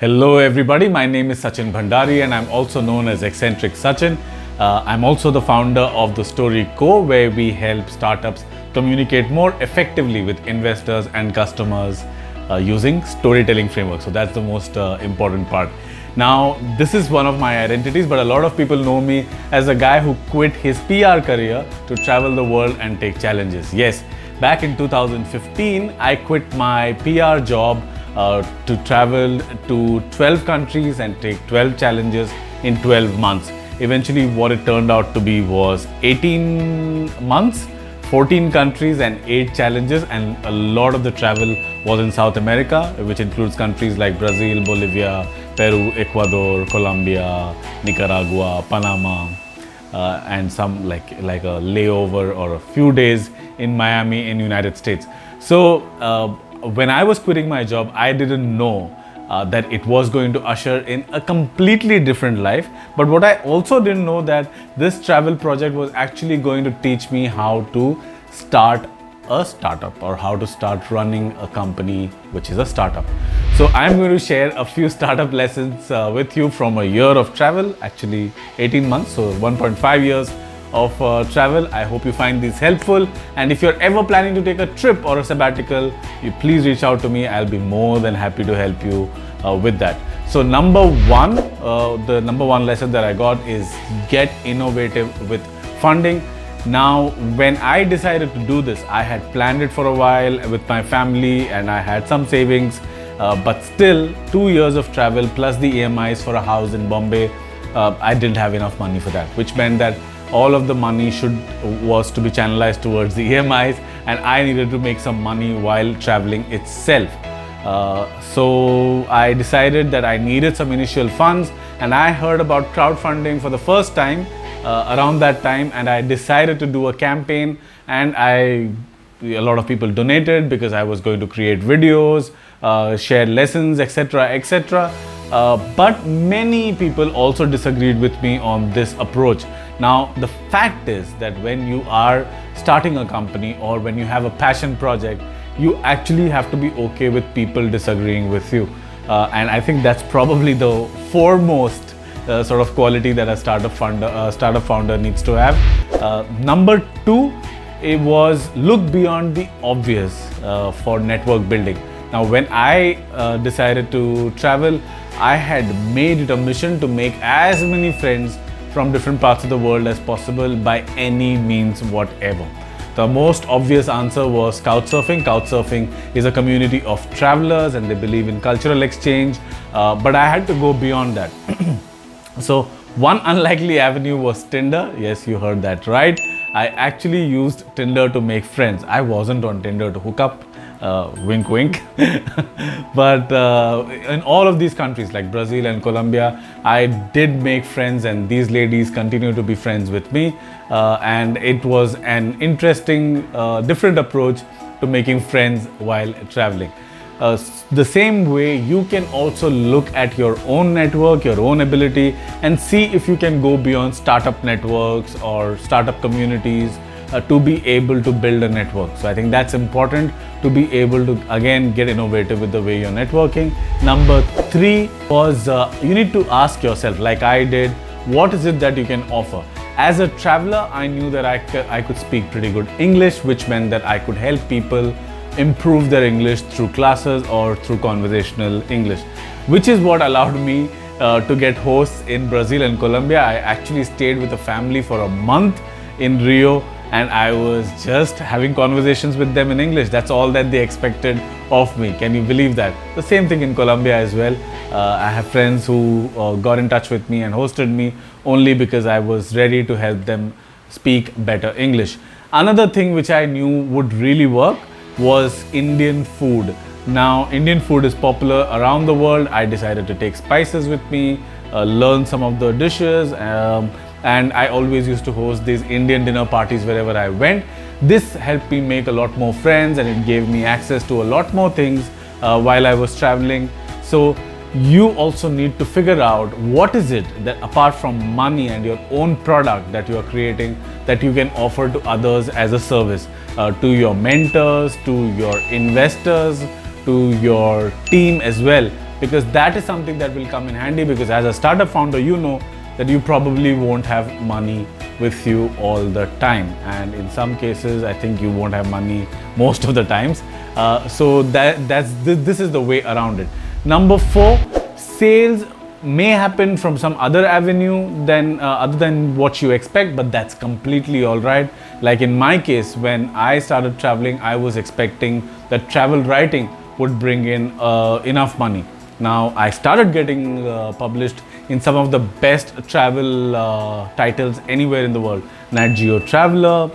Hello everybody, my name is Sachin Bhandari and I'm also known as Eccentric Sachin. I'm also the founder of The Story Co, where we help startups communicate more effectively with investors and customers using storytelling framework. So that's the most important part. Now, this is one of my identities, but a lot of people know me as a guy who quit his PR career to travel the world and take challenges. Yes, back in 2015, I quit my PR job to travel to 12 countries and take 12 challenges in 12 months. Eventually, what it turned out to be was 18 months, 14 countries and 8 challenges, and a lot of the travel was in South America, which includes countries like Brazil, Bolivia, Peru, Ecuador, Colombia, Nicaragua, Panama, and some like a layover or a few days in Miami in United States. So when I was quitting my job, I didn't know that it was going to usher in a completely different life. But what I also didn't know that this travel project was actually going to teach me how to start a startup or how to start running a company which is a startup. So I'm going to share a few startup lessons with you from a year of travel, actually 18 months, so 1.5 years of travel. I hope you find these helpful, and if you're ever planning to take a trip or a sabbatical, you please reach out to me. I'll be more than happy to help you with that. So the number one lesson that I got is get innovative with funding. Now, when I decided to do this, I had planned it for a while with my family and I had some savings, but still 2 years of travel plus the EMIs for a house in Bombay, I didn't have enough money for that, which meant that all of the money was to be channelized towards the EMIs, and I needed to make some money while traveling itself. So I decided that I needed some initial funds, and I heard about crowdfunding for the first time around that time, and I decided to do a campaign, and a lot of people donated because I was going to create videos, share lessons, etc., etc. But many people also disagreed with me on this approach. Now, the fact is that when you are starting a company or when you have a passion project, you actually have to be okay with people disagreeing with you. And I think that's probably the foremost sort of quality that a startup founder needs to have. Number 2, it was look beyond the obvious for network building. Now, when I decided to travel, I had made it a mission to make as many friends from different parts of the world as possible by any means whatever. The most obvious answer was Couchsurfing. Couchsurfing is a community of travelers and they believe in cultural exchange, but I had to go beyond that. So one unlikely avenue was Tinder. Yes, you heard that right. I actually used Tinder to make friends. I wasn't on Tinder to hook up. Wink wink. But in all of these countries like Brazil and Colombia, I did make friends, and these ladies continue to be friends with me, and it was an interesting different approach to making friends while traveling. The same way, you can also look at your own network, your own ability, and see if you can go beyond startup networks or startup communities to be able to build a network. So I think that's important, to be able to again get innovative with the way you're networking. Number 3 was you need to ask yourself, like I did, what is it that you can offer? As a traveler, I knew that I could speak pretty good English, which meant that I could help people improve their English through classes or through conversational English, which is what allowed me to get hosts in Brazil and Colombia. I actually stayed with a family for a month in Rio, and I was just having conversations with them in English. That's all that they expected of me. Can you believe that? The same thing in Colombia as well. I have friends who got in touch with me and hosted me only because I was ready to help them speak better English. Another thing which I knew would really work was Indian food. Now, Indian food is popular around the world. I decided to take spices with me, learn some of the dishes, and I always used to host these Indian dinner parties wherever I went. This helped me make a lot more friends, and it gave me access to a lot more things while I was traveling. So you also need to figure out what is it that, apart from money and your own product that you are creating, that you can offer to others as a service, to your mentors, to your investors, to your team as well. because that is something that will come in handy, because as a startup founder, you know that you probably won't have money with you all the time, and in some cases I think you won't have money most of the times. So this is the way around it. Number 4, sales may happen from some other avenue than other than what you expect, but that's completely all right. Like in my case, when I started traveling, I was expecting that travel writing would bring in enough money. Now I started getting published in some of the best travel titles anywhere in the world: Nat Geo Traveler,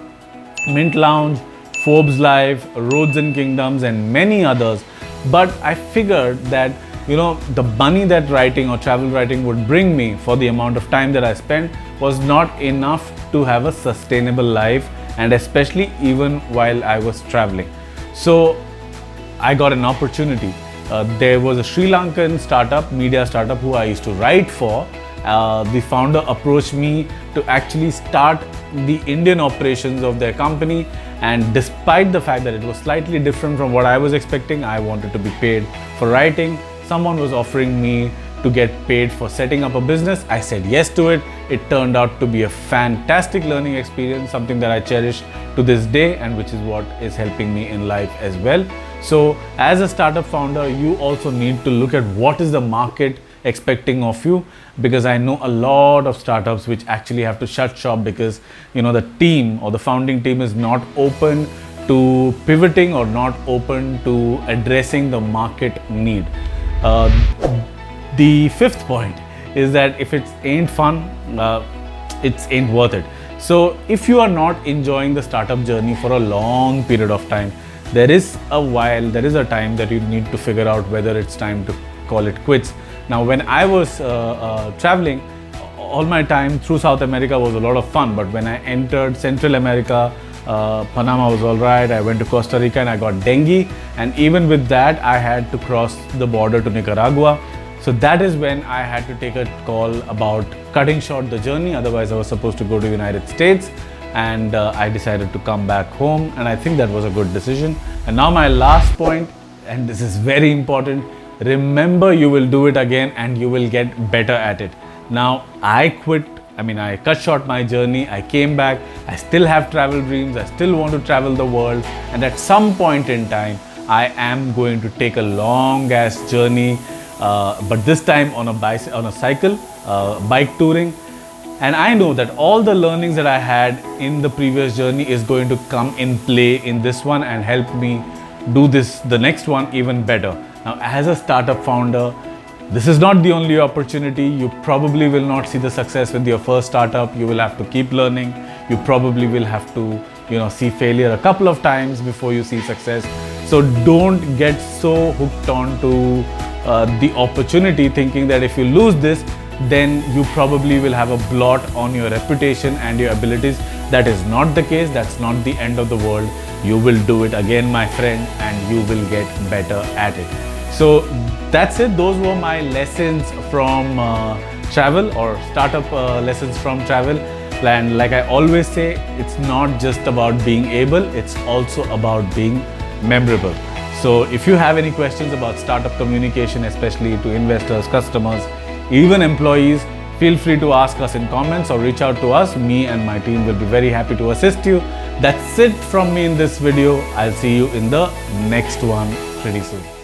Mint Lounge, Forbes Life, Roads and Kingdoms, and many others. But I figured that, you know, the money that writing or travel writing would bring me for the amount of time that I spent was not enough to have a sustainable life, and especially even while I was traveling. So I got an opportunity. There was a Sri Lankan startup, media startup, who I used to write for. The founder approached me to actually start the Indian operations of their company, and despite the fact that it was slightly different from what I was expecting, I wanted to be paid for writing. Someone was offering me to get paid for setting up a business. I said yes to it. It turned out to be a fantastic learning experience, something that I cherish to this day, and which is what is helping me in life as well. So as a startup founder, you also need to look at what is the market expecting of you, because I know a lot of startups which actually have to shut shop because, you know, the team or the founding team is not open to pivoting or not open to addressing the market need. The 5th point is that if it ain't fun, it ain't worth it. So if you are not enjoying the startup journey for a long period of time, there is a time that you need to figure out whether it's time to call it quits. Now, when I was traveling, all my time through South America was a lot of fun, but when I entered Central America, Panama was all right. I went to Costa Rica and I got dengue, and even with that I had to cross the border to Nicaragua. So that is when I had to take a call about cutting short the journey. Otherwise I was supposed to go to United States, and I decided to come back home, and I think that was a good decision. And now my last point, and this is very important: remember, you will do it again and you will get better at it. Now I cut short my journey, I came back, I still have travel dreams, I still want to travel the world, and at some point in time I am going to take a long ass journey, but this time on a cycle, bike touring. And I know that all the learnings that I had in the previous journey is going to come in play in this one and help me do the next one even better. Now, as a startup founder, this is not the only opportunity. You probably will not see the success with your first startup. You will have to keep learning. You probably will have to, see failure a couple of times before you see success. So don't get so hooked on to the opportunity, thinking that if you lose this, then you probably will have a blot on your reputation and your abilities. That is not the case. That's not the end of the world. You will do it again, my friend, and you will get better at it. So that's it. Those were my lessons from travel, or startup lessons from travel. And like I always say, it's not just about being able, it's also about being memorable. So if you have any questions about startup communication, especially to investors, customers, even employees, feel free to ask us in comments or reach out to us. Me and my team will be very happy to assist you. That's it from me in this video. I'll see you in the next one pretty soon.